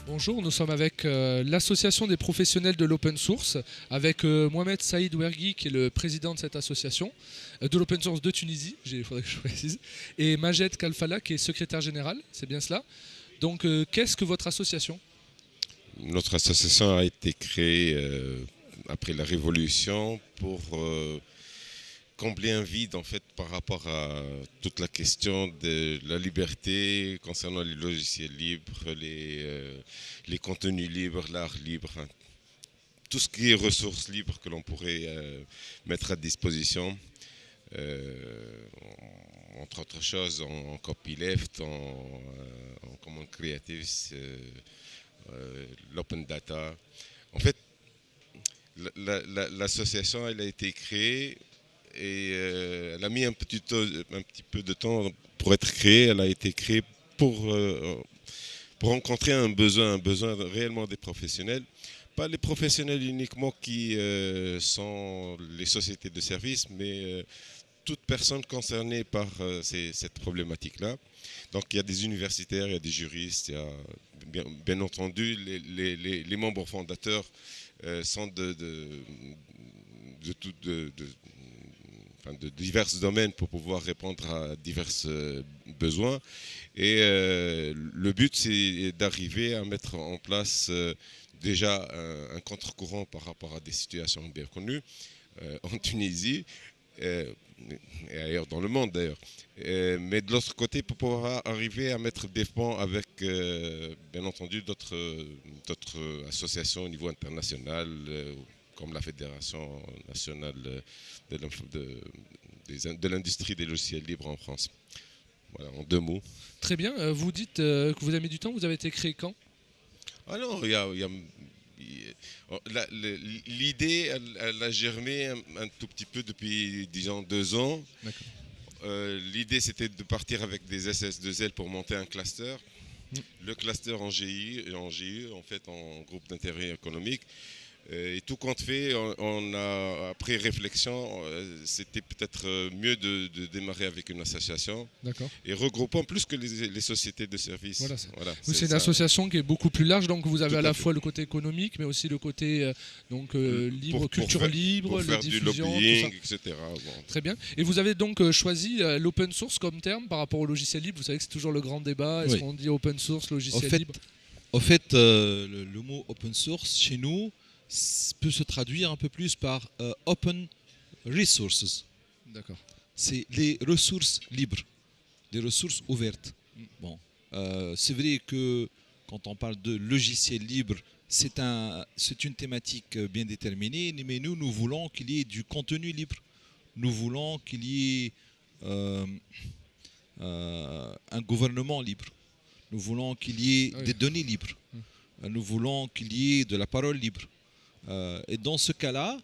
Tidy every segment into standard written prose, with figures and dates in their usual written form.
Bonjour, nous sommes avec l'association des professionnels de l'open source, avec Mohamed Saïd Ouergui qui est le président de cette association, de l'open source de Tunisie, il faudrait que je précise, et Majed Kalfala qui est secrétaire général, c'est bien cela. Donc qu'est-ce que votre association? Notre association a été créée après la Révolution pour combler un vide en fait par rapport à toute la question de la liberté concernant les logiciels libres, les contenus libres, l'art libre, enfin, tout ce qui est ressources libres que l'on pourrait mettre à disposition. Entre autres choses en copyleft, en common creative, l'open data. En fait, l'association elle a été créée et elle a mis un petit peu de temps pour être créée. Elle a été créée pour rencontrer un besoin réellement des professionnels. Pas les professionnels uniquement qui sont les sociétés de services, mais toute personne concernée par cette problématique-là. Donc il y a des universitaires, il y a des juristes, il y a bien entendu les membres fondateurs sont de divers domaines pour pouvoir répondre à divers besoins. Et le but, c'est d'arriver à mettre en place déjà un contre-courant par rapport à des situations bien connues en Tunisie. Et ailleurs dans le monde d'ailleurs. Mais de l'autre côté, pour pouvoir arriver à mettre des ponts avec, bien entendu, d'autres associations au niveau international, comme la Fédération nationale de l'industrie des logiciels libres en France. Voilà, en deux mots. Très bien, vous dites que vous avez mis du temps, vous avez été créé quand? Ah non, l'idée, elle a germé un tout petit peu depuis, disons, 2 ans. L'idée, c'était de partir avec des SS2L pour monter un cluster. Le cluster en GU, en fait, en groupe d'intérêt économique. Et tout compte fait, on a, après réflexion, c'était peut-être mieux de démarrer avec une association. Et regroupant plus que les sociétés de services. Voilà, c'est une association qui est beaucoup plus large, donc vous avez à la fois le côté économique, mais aussi le côté libre, culture libre, pour faire diffusion, du lobbying, etc. Bon. Très bien. Et vous avez donc choisi l'open source comme terme par rapport au logiciel libre. Vous savez que c'est toujours le grand débat. Est-ce qu'on dit open source, logiciel libre? En fait, le mot open source, chez nous, peut se traduire un peu plus par open resources. D'accord. C'est les ressources libres, les ressources ouvertes. Bon, c'est vrai que quand on parle de logiciel libre, c'est une thématique bien déterminée, mais nous voulons qu'il y ait du contenu libre. Nous voulons qu'il y ait un gouvernement libre. Nous voulons qu'il y ait des données libres. Nous voulons qu'il y ait de la parole libre. Et dans ce cas-là,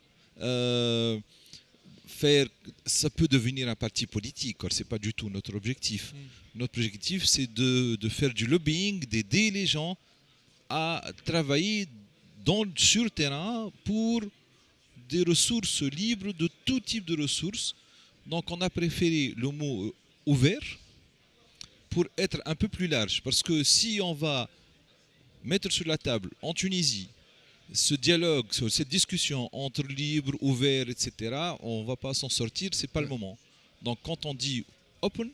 ça peut devenir un parti politique, ce n'est pas du tout notre objectif. Notre objectif, c'est de faire du lobbying, d'aider les gens à travailler sur le terrain pour des ressources libres, de tout type de ressources. Donc on a préféré le mot ouvert pour être un peu plus large. Parce que si on va mettre sur la table en Tunisie ce dialogue, cette discussion entre libre, ouvert, etc., on ne va pas s'en sortir, ce n'est pas le moment. Donc quand on dit open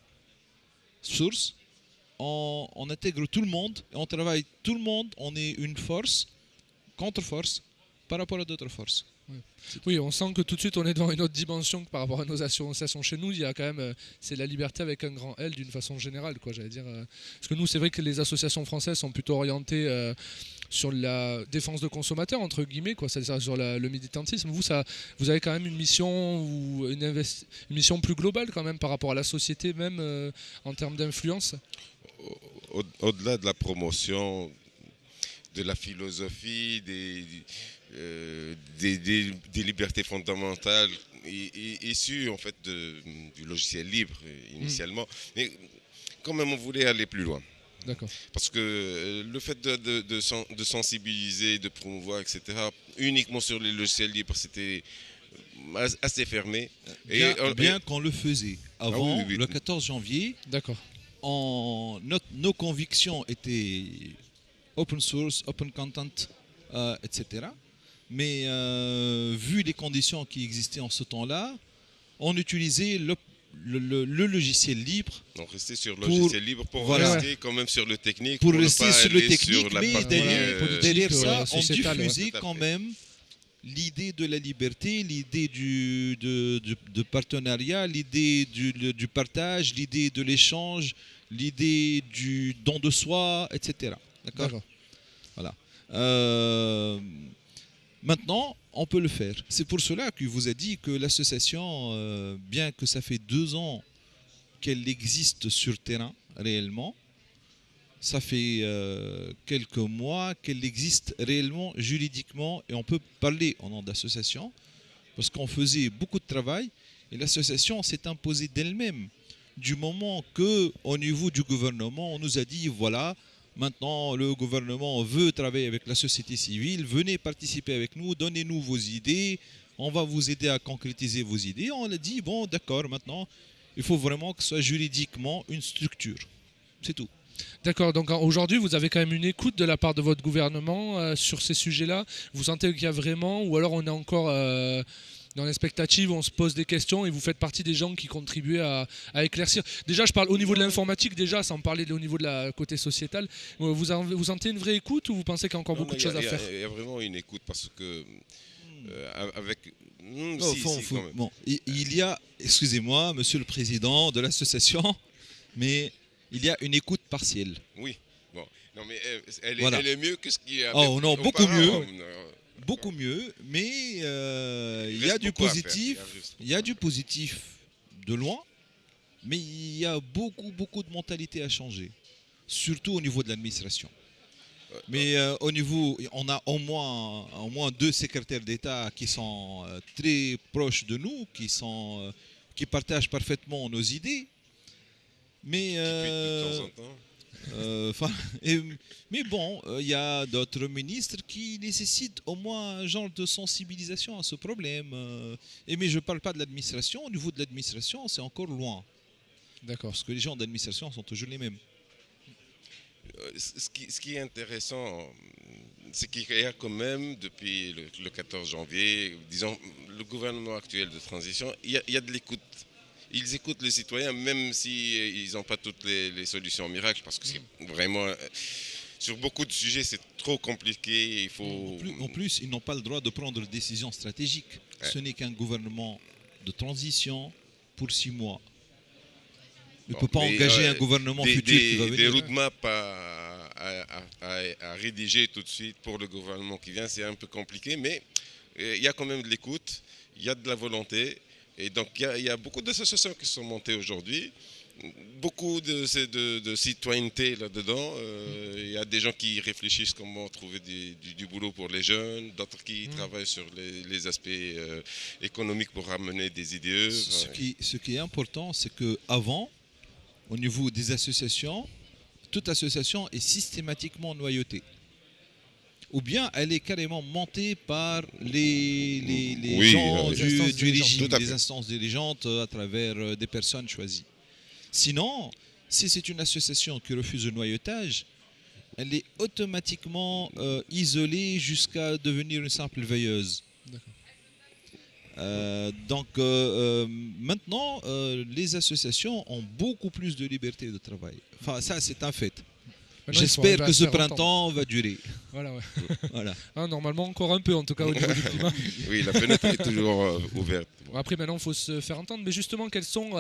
source, on intègre tout le monde, et on travaille tout le monde, on est une force, contre-force, par rapport à d'autres forces. Oui, on sent que tout de suite on est dans une autre dimension que par rapport à nos associations chez nous. Il y a quand même, c'est la liberté avec un grand L d'une façon générale, quoi. J'allais dire, parce que nous, c'est vrai que les associations françaises sont plutôt orientées sur la défense de consommateurs entre guillemets, quoi. C'est-à-dire sur le militantisme. Vous avez quand même une mission ou une mission plus globale quand même par rapport à la société même en termes d'influence. Au-delà de la promotion, de la philosophie, des libertés fondamentales issues en fait du logiciel libre initialement. Mais quand même, on voulait aller plus loin. D'accord. Parce que le fait de sensibiliser, de promouvoir, etc., uniquement sur les logiciels libres, c'était assez fermé. Bien qu'on le faisait. Avant, le 14 janvier, d'accord. Nos convictions étaient open source, open content, etc. Mais vu les conditions qui existaient en ce temps-là, on utilisait le logiciel libre. Donc rester sur le logiciel libre pour rester quand même sur le technique. Pour ne rester pas sur le aller technique, sur la mais partie, derrière ça, on sociétale, diffusait quand même l'idée de la liberté, l'idée de partenariat, l'idée du partage, l'idée de l'échange, l'idée du don de soi, etc. D'accord. Voilà. Maintenant, on peut le faire. C'est pour cela que vous a dit que l'association, bien que ça fait 2 ans qu'elle existe sur terrain réellement, ça fait quelques mois qu'elle existe réellement juridiquement et on peut parler au nom d'association parce qu'on faisait beaucoup de travail et l'association s'est imposée d'elle-même du moment que au niveau du gouvernement on nous a dit voilà maintenant le gouvernement veut travailler avec la société civile, venez participer avec nous, donnez-nous vos idées, on va vous aider à concrétiser vos idées. On a dit bon d'accord, maintenant il faut vraiment que ce soit juridiquement une structure, c'est tout. D'accord, donc aujourd'hui vous avez quand même une écoute de la part de votre gouvernement sur ces sujets-là. Vous sentez qu'il y a vraiment, ou alors on est encore dans l'expectative, on se pose des questions et vous faites partie des gens qui contribuent à éclaircir. Déjà je parle au niveau de l'informatique, déjà sans parler au niveau de la côté sociétal. Vous sentez une vraie écoute ou vous pensez qu'il y a encore beaucoup de choses à faire? Il y a vraiment une écoute parce que avec... Bon, il y a, excusez-moi, monsieur le président de l'association, mais il y a une écoute partielle. Oui, bon. Non, mais elle est mieux que ce qui est... Oh non, beaucoup mieux. Beaucoup mieux, mais il y a du positif. Il y a du positif de loin, mais il y a beaucoup de mentalité à changer, surtout au niveau de l'administration. Mais au niveau, on a au moins 2 secrétaires d'État qui sont très proches de nous, qui partagent parfaitement nos idées. Mais de temps en temps. mais bon, il y a d'autres ministres qui nécessitent au moins un genre de sensibilisation à ce problème. Mais je ne parle pas de l'administration. Au niveau de l'administration, c'est encore loin. D'accord. Parce que les gens d'administration sont toujours les mêmes. Ce qui est intéressant, c'est qu'il y a quand même, depuis le 14 janvier, disons, le gouvernement actuel de transition, il y a de l'écoute. Ils écoutent les citoyens, même s'ils n'ont pas toutes les solutions miracles, parce que c'est vraiment... Sur beaucoup de sujets, c'est trop compliqué. Il faut... En plus, ils n'ont pas le droit de prendre des décisions stratégiques. Ouais. Ce n'est qu'un gouvernement de transition pour 6 mois. Il ne peut pas engager un gouvernement futur qui va venir. Des roadmaps à rédiger tout de suite pour le gouvernement qui vient, c'est un peu compliqué, mais il y a quand même de l'écoute, il y a de la volonté. Et donc, il y a beaucoup d'associations qui sont montées aujourd'hui, beaucoup de citoyenneté là-dedans. Il y a des gens qui réfléchissent comment trouver du boulot pour les jeunes, d'autres qui travaillent sur les aspects économiques pour ramener des idées. Ce qui est important, c'est qu'avant, au niveau des associations, toute association est systématiquement noyautée. Ou bien elle est carrément montée par les gens du régime, des instances dirigeantes à travers des personnes choisies. Sinon, si c'est une association qui refuse le noyautage, elle est automatiquement isolée jusqu'à devenir une simple veilleuse. Maintenant, les associations ont beaucoup plus de liberté de travail. Enfin, ça, c'est un fait. J'espère que ce printemps va durer. Voilà, ouais. Voilà. Normalement, encore un peu, en tout cas, au niveau du climat. Oui, la fenêtre est toujours ouverte. Après, maintenant, il faut se faire entendre. Mais justement, quels sont,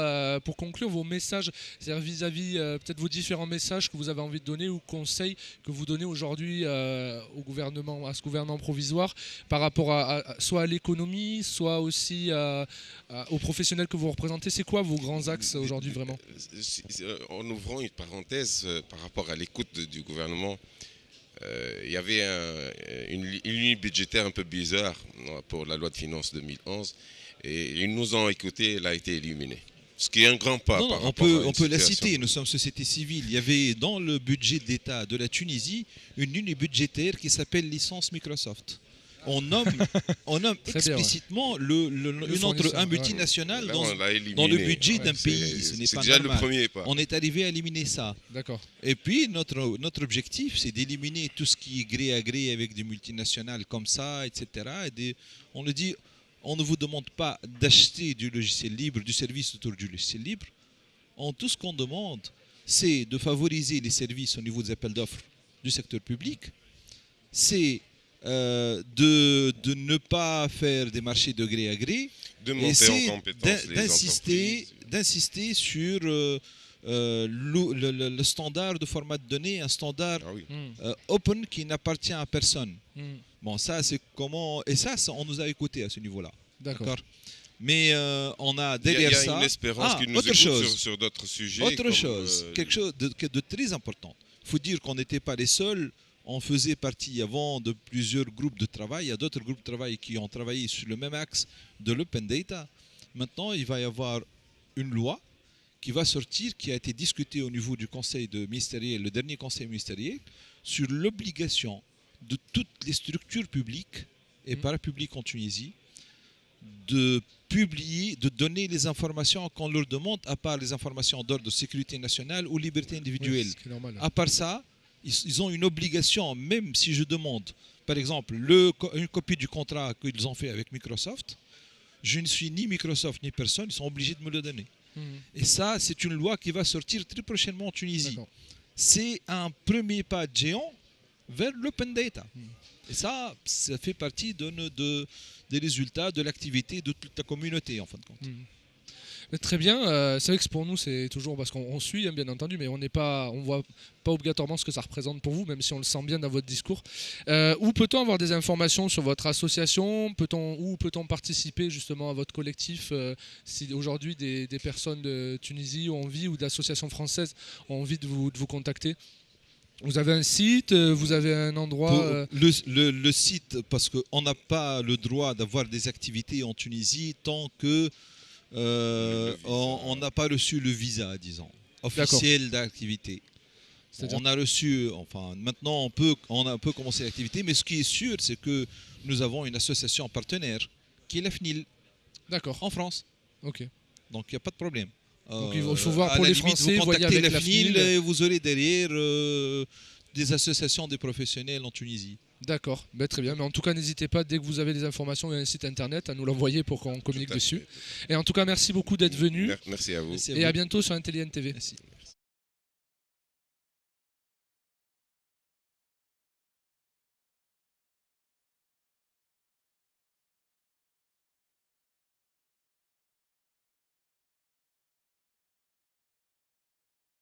pour conclure, vos messages, c'est-à-dire vis-à-vis peut-être vos différents messages que vous avez envie de donner ou conseils que vous donnez aujourd'hui au gouvernement, à ce gouvernement provisoire, par rapport soit à l'économie, soit aussi aux professionnels que vous représentez. C'est quoi vos grands axes aujourd'hui, vraiment? En ouvrant une parenthèse par rapport à l'écoute du gouvernement, il y avait une ligne budgétaire un peu bizarre pour la loi de finances 2011 et ils nous ont écoutés, elle a été éliminée. Ce qui est un grand pas. Non, on peut la citer, nous sommes société civile. Il y avait dans le budget d'État de la Tunisie une ligne budgétaire qui s'appelle licence Microsoft. on nomme Très bien, ouais. explicitement fournisseur, un ouais. multinational Là, dans, on l'a éliminé. dans le budget Ouais, d'un pays. Ce n'est C'est pas déjà normal. le premier pas. On est arrivé à éliminer ça. D'accord. Et puis, notre objectif, c'est d'éliminer tout ce qui est gré à gré avec des multinationales comme ça, etc. On le dit, on ne vous demande pas d'acheter du logiciel libre, du service autour du logiciel libre. Tout ce qu'on demande, c'est de favoriser les services au niveau des appels d'offres du secteur public. C'est de ne pas faire des marchés de gré à gré. De Et monter en c'est compétence les entreprises. d'insister sur le standard de format de données, un standard Ah oui. open qui n'appartient à personne. Mm. Bon, ça, c'est comment. Et ça, on nous a écoutés à ce niveau-là. D'accord. Mais on a Il y derrière a ça. une espérance qu'il nous autre écoute chose. sur d'autres sujets. Autre comme, chose, quelque chose de très important. Il faut dire qu'on n'était pas les seuls. On faisait partie avant de plusieurs groupes de travail. Il y a d'autres groupes de travail qui ont travaillé sur le même axe de l'open data. Maintenant, il va y avoir une loi qui va sortir, qui a été discutée au niveau du conseil ministériel, le dernier conseil ministériel, sur l'obligation de toutes les structures publiques et parapubliques en Tunisie de publier, de donner les informations qu'on leur demande, à part les informations d'ordre de sécurité nationale ou liberté individuelle. Oui, ce qui est normal. À part ça, ils ont une obligation, même si je demande, par exemple, une copie du contrat qu'ils ont fait avec Microsoft, je ne suis ni Microsoft ni personne, ils sont obligés de me le donner. Et ça, c'est une loi qui va sortir très prochainement en Tunisie. D'accord. C'est un premier pas géant vers l'open data. Et ça fait partie des résultats de l'activité de toute la communauté, en fin de compte. Mais très bien, c'est vrai que pour nous c'est toujours parce qu'on suit hein, bien entendu, mais on voit pas obligatoirement ce que ça représente pour vous, même si on le sent bien dans votre discours. Où peut-on avoir des informations sur votre association? Où peut-on participer justement à votre collectif si aujourd'hui des personnes de Tunisie ont envie ou d'associations françaises ont envie de vous contacter? Vous avez un site, vous avez un endroit... Le site, parce qu'on n'a pas le droit d'avoir des activités en Tunisie tant que on n'a pas reçu le visa, disons, officiel d'activité. On a reçu, enfin maintenant on peut commencer l'activité, mais ce qui est sûr, c'est que nous avons une association partenaire qui est la FNIL. D'accord. En France. Ok. Donc il n'y a pas de problème. Donc il faut voir pour les Français, vous voyez contactez avec la la FNIL FNIL. et vous aurez derrière des associations des professionnels en Tunisie. D'accord, très bien. Mais en tout cas, n'hésitez pas, dès que vous avez des informations et un site internet, à nous l'envoyer pour qu'on communique dessus. Et en tout cas, merci beaucoup d'être venu. Merci à vous. Merci à Et vous. à bientôt sur Intelligent TV. Merci.